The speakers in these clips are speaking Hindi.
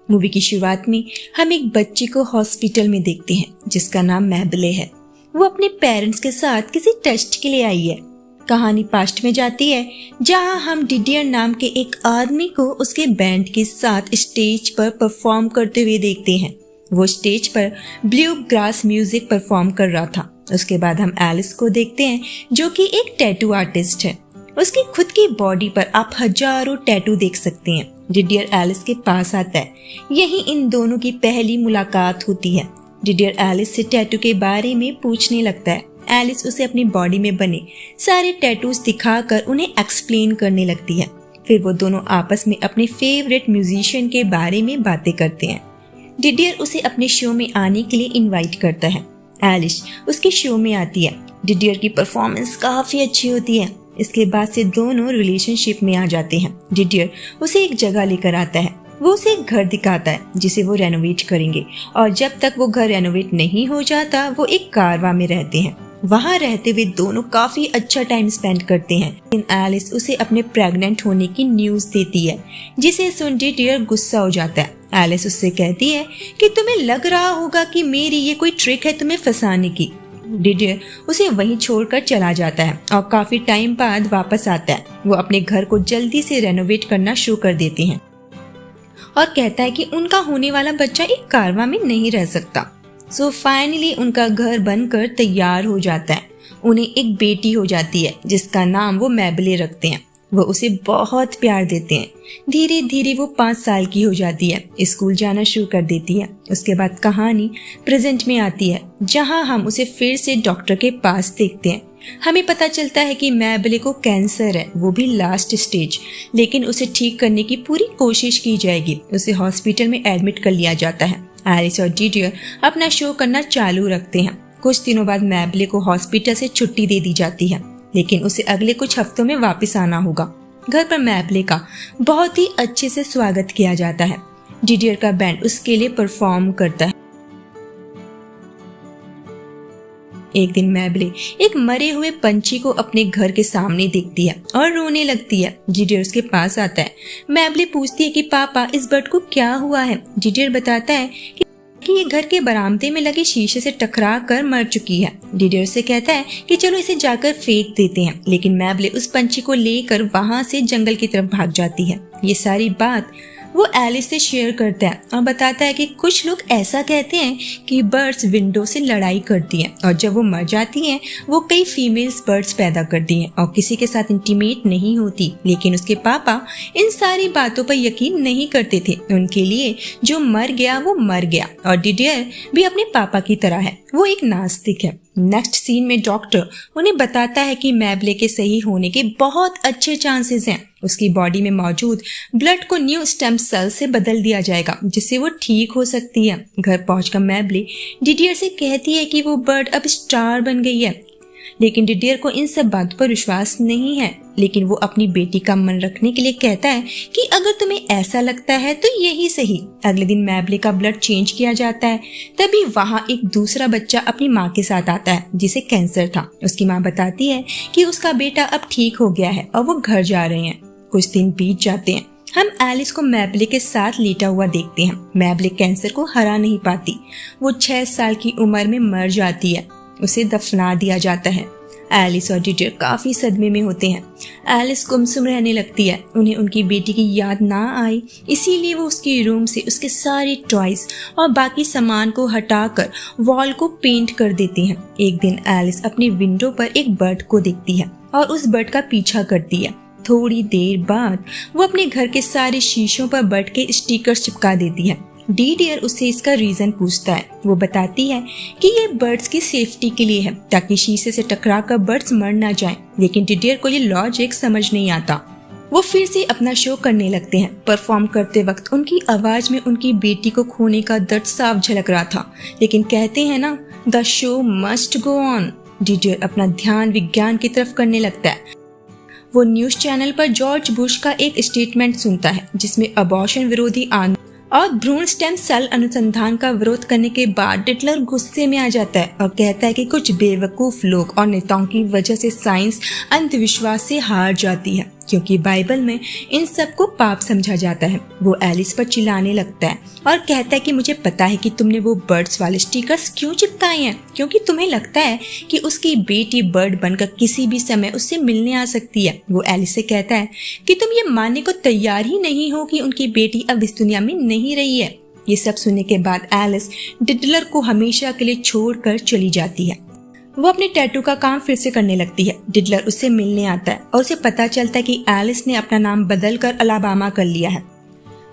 मूवी की शुरुआत में हम एक बच्चे को हॉस्पिटल में देखते हैं जिसका नाम मैबले है। वो अपने पेरेंट्स के साथ किसी टेस्ट के लिए आई है। कहानी पास्ट में जाती है जहां हम डिडियर नाम के एक आदमी को उसके बैंड के साथ स्टेज पर परफॉर्म करते हुए देखते हैं। वो स्टेज पर ब्लू ग्रास म्यूजिक परफॉर्म कर रहा था। उसके बाद हम एलिस को देखते हैं जो कि एक टैटू आर्टिस्ट है। उसकी खुद की बॉडी पर आप हजारों टैटू देख सकते हैं। डिडियर एलिस के पास आता है। यही इन दोनों की पहली मुलाकात होती है। डिडियर एलिस से टैटू के बारे में पूछने लगता है। एलिस उसे अपनी बॉडी में बने सारे टैटूज दिखाकर उन्हें एक्सप्लेन करने लगती है। फिर वो दोनों आपस में अपने फेवरेट म्यूजिशियन के बारे में बातें करते हैं। डिडियर उसे अपने शो में आने के लिए इनवाइट करता है। एलिस उसके शो में आती है। डिडियर की परफॉर्मेंस काफी अच्छी होती है। इसके बाद से दोनों रिलेशनशिप में आ जाते हैं। डिडियर उसे एक जगह लेकर आता है। वो उसे एक घर दिखाता है जिसे वो रेनोवेट करेंगे और जब तक वो घर रेनोवेट नहीं हो जाता वो एक कारवा में रहते हैं। वहाँ रहते हुए दोनों काफी अच्छा टाइम स्पेंड करते हैं। लेकिन एलिस उसे अपने प्रेग्नेंट होने की न्यूज देती है जिसे सुन डिडियर गुस्सा हो जाता है। एलिस उससे कहती है कि तुम्हें लग रहा होगा कि मेरी ये कोई ट्रिक है तुम्हें फंसाने की। डिडियर उसे वहीं छोड़कर चला जाता है और काफी टाइम बाद वापस आता है। वो अपने घर को जल्दी से रेनोवेट करना शुरू कर देते हैं और कहता है कि उनका होने वाला बच्चा एक कारवा में नहीं रह सकता। सो फाइनली उनका घर बनकर तैयार हो जाता है। उन्हें एक बेटी हो जाती है जिसका नाम वो मैबले रखते हैं। वो उसे बहुत प्यार देते हैं। धीरे धीरे वो 5 साल की हो जाती है। स्कूल जाना शुरू कर देती है। उसके बाद कहानी प्रेजेंट में आती है जहां हम उसे फिर से डॉक्टर के पास देखते हैं। हमें पता चलता है कि मैबले को कैंसर है, वो भी लास्ट स्टेज, लेकिन उसे ठीक करने की पूरी कोशिश की जाएगी। उसे हॉस्पिटल में एडमिट कर लिया जाता है। एलिस और डिडियर अपना शो करना चालू रखते हैं। कुछ दिनों बाद मैबले को हॉस्पिटल से छुट्टी दे दी जाती है, लेकिन उसे अगले कुछ हफ्तों में वापस आना होगा। घर पर मैबले का बहुत ही अच्छे से स्वागत किया जाता है। डिडियर का बैंड उसके लिए परफॉर्म करता है। एक दिन मैबले एक मरे हुए पंछी को अपने घर के सामने देखती है और रोने लगती है। डिडियर उसके पास आता है। मैबले पूछती है कि पापा इस बर्ड को क्या हुआ है। डिडियर बताता है कि ये घर के बरामदे में लगे शीशे से टकरा कर मर चुकी है। डिडियर से कहता है कि चलो इसे जाकर फेंक देते हैं, लेकिन मैबले उस पंछी को लेकर वहां से जंगल की तरफ भाग जाती है। ये सारी बात वो एलिस से शेयर करता है और बताता है कि कुछ लोग ऐसा कहते हैं कि बर्ड्स विंडो से लड़ाई करती हैं और जब वो मर जाती हैं वो कई फीमेल्स बर्ड्स पैदा करती हैं और किसी के साथ इंटीमेट नहीं होती। लेकिन उसके पापा इन सारी बातों पर यकीन नहीं करते थे। उनके लिए जो मर गया वो मर गया और डिडियर भी अपने पापा की तरह है, वो एक नास्तिक है। नेक्स्ट सीन में डॉक्टर उन्हें बताता है कि मैबले के सही होने के बहुत अच्छे चांसेस हैं। उसकी बॉडी में मौजूद ब्लड को न्यू स्टेम सेल से बदल दिया जाएगा जिससे वो ठीक हो सकती है। घर पहुंचकर मैबले डिडियर से कहती है कि वो बर्ड अब स्टार बन गई है, लेकिन डिडियर को इन सब बातों पर विश्वास नहीं है। लेकिन वो अपनी बेटी का मन रखने के लिए कहता है कि अगर तुम्हें ऐसा लगता है तो यही सही। अगले दिन मैबले का ब्लड चेंज किया जाता है। तभी वहाँ एक दूसरा बच्चा अपनी माँ के साथ आता है जिसे कैंसर था। उसकी माँ बताती है कि उसका बेटा अब ठीक हो गया है और वो घर जा रहे हैं। कुछ दिन बीत जाते हैं। हम एलिस को मैबले के साथ लेटा हुआ देखते हैं। मैबले कैंसर को हरा नहीं पाती। वो 6 साल की उम्र में मर जाती है। उसे दफना दिया जाता है। एलिस और डिडियर काफी सदमे में होते हैं। एलिस गुमसुम रहने लगती है। उन्हें उनकी बेटी की याद ना आई, इसीलिए वो उसके रूम से उसके सारे टॉयज और बाकी सामान को हटाकर वॉल को पेंट कर देती हैं। एक दिन एलिस अपनी विंडो पर एक बर्ड को देखती है और उस बर्ड का पीछा करती है। थोड़ी देर बाद वो अपने घर के सारे शीशों पर बर्ड के स्टिकर्स चिपका देती है। डिडियर उससे इसका रीजन पूछता है। वो बताती है कि ये बर्ड्स की सेफ्टी के लिए है ताकि शीशे से टकराकर बर्ड्स मर ना जाएं। लेकिन डिडियर को ये लॉजिक समझ नहीं आता। वो फिर से अपना शो करने लगते हैं। परफॉर्म करते वक्त उनकी आवाज में उनकी बेटी को खोने का दर्द साफ झलक रहा था। लेकिन कहते हैं ना, the show must go on. Didier अपना ध्यान विज्ञान की तरफ करने लगता है। वो न्यूज चैनल पर जॉर्ज बुश का एक स्टेटमेंट सुनता है जिसमें अबॉर्शन विरोधी आंदोलन और भ्रूण स्टेम सेल अनुसंधान का विरोध करने के बाद हिटलर गुस्से में आ जाता है और कहता है कि कुछ बेवकूफ लोग और नेताओं की वजह से साइंस अंधविश्वास से हार जाती है। क्योंकि बाइबल में इन सब को पाप समझा जाता है। वो एलिस पर चिल्लाने लगता है और कहता है कि मुझे पता है कि तुमने वो बर्ड्स वाले स्टिकर्स क्यों चिपकाए हैं, क्योंकि तुम्हें लगता है कि उसकी बेटी बर्ड बनकर किसी भी समय उससे मिलने आ सकती है। वो एलिस से कहता है कि तुम ये मानने को तैयार ही नहीं हो कि उनकी बेटी अब इस दुनिया में नहीं रही है। ये सब सुनने के बाद एलिस डिडलर को हमेशा के लिए छोड़कर चली जाती है। वो अपने टैटू का काम फिर से करने लगती है। डिडलर उससे मिलने आता है और उसे पता चलता है कि एलिस ने अपना नाम बदलकर अलाबामा कर लिया है।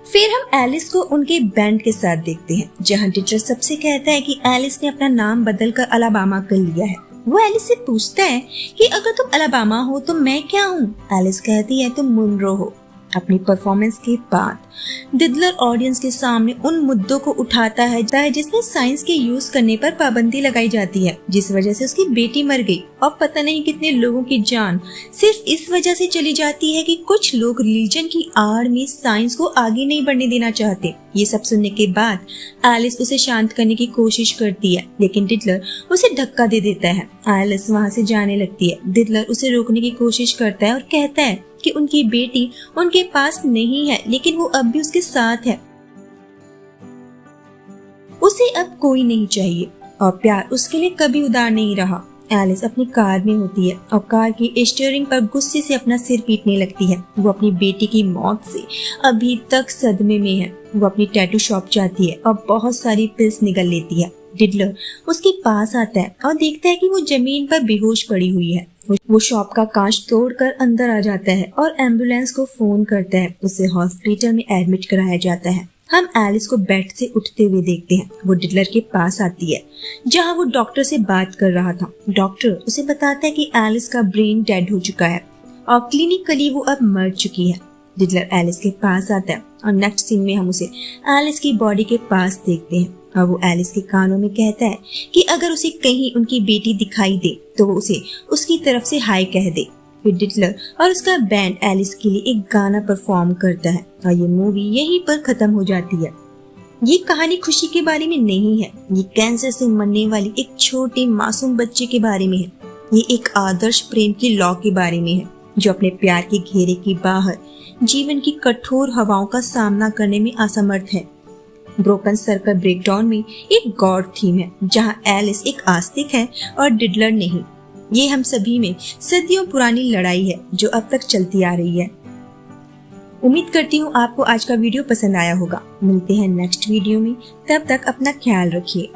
फिर हम एलिस को उनके बैंड के साथ देखते हैं, जहां डिडलर सबसे कहता है कि एलिस ने अपना नाम बदलकर अलाबामा कर लिया है। वो एलिस से पूछता है कि अगर तुम अलाबामा हो तो मैं क्या हूँ। एलिस कहती है तुम मुनरो हो। अपनी परफॉर्मेंस के बाद डिडलर ऑडियंस के सामने उन मुद्दों को उठाता है जिसमें साइंस के यूज करने पर पाबंदी लगाई जाती है, जिस वजह से उसकी बेटी मर गई और पता नहीं कितने लोगों की जान सिर्फ इस वजह से चली जाती है कि कुछ लोग रिलीजन की आड़ में साइंस को आगे नहीं बढ़ने देना चाहते। ये सब सुनने के बाद एलिस उसे शांत करने की कोशिश करती है, लेकिन डिडलर उसे धक्का दे देता है। एलिस वहाँ से जाने लगती है। डिडलर उसे रोकने की कोशिश करता है और कहता है कि उनकी बेटी उनके पास नहीं है, लेकिन वो अब भी उसके साथ है। उसे अब कोई नहीं चाहिए और प्यार उसके लिए कभी उदार नहीं रहा। एलिस अपनी कार में होती है और कार की स्टीयरिंग पर गुस्से से अपना सिर पीटने लगती है। वो अपनी बेटी की मौत से अभी तक सदमे में है। वो अपनी टैटू शॉप जाती है और बहुत सारी पिल्स निगल लेती है। डिडलर उसके पास आता है और देखता है कि वो जमीन पर बेहोश पड़ी हुई है। वो शॉप का कांच तोड़कर अंदर आ जाता है और एम्बुलेंस को फोन करता है। उसे हॉस्पिटल में एडमिट कराया जाता है। हम एलिस को बेड से उठते हुए देखते हैं। वो डिडलर के पास आती है, जहां वो डॉक्टर से बात कर रहा था। डॉक्टर उसे बताता है कि एलिस का ब्रेन डेड हो चुका है और क्लिनिकली वो अब मर चुकी है। डिडलर एलिस के पास आता है और नेक्स्ट सीन में हम उसे एलिस की बॉडी के पास देखते हैं और वो एलिस के कानों में कहता है कि अगर उसे कहीं उनकी बेटी दिखाई दे तो वो उसे उसकी तरफ से हाय कह दे। फिर डिडलर और उसका बैंड एलिस के लिए एक गाना परफॉर्म करता है और ये मूवी यहीं पर खत्म हो जाती है। ये कहानी खुशी के बारे में नहीं है, ये कैंसर से मरने वाली एक छोटे मासूम बच्चे के बारे में है। ये एक आदर्श प्रेम की लॉ के बारे में है, जो अपने प्यार के घेरे के बाहर जीवन की कठोर हवाओं का सामना करने में असमर्थ है। ब्रोकन सर्कल ब्रेकडाउन में एक गॉड थीम है, जहां एलिस एक आस्तिक है और डिडलर नहीं। ये हम सभी में सदियों पुरानी लड़ाई है जो अब तक चलती आ रही है। उम्मीद करती हूँ आपको आज का वीडियो पसंद आया होगा। मिलते हैं नेक्स्ट वीडियो में, तब तक अपना ख्याल रखिए।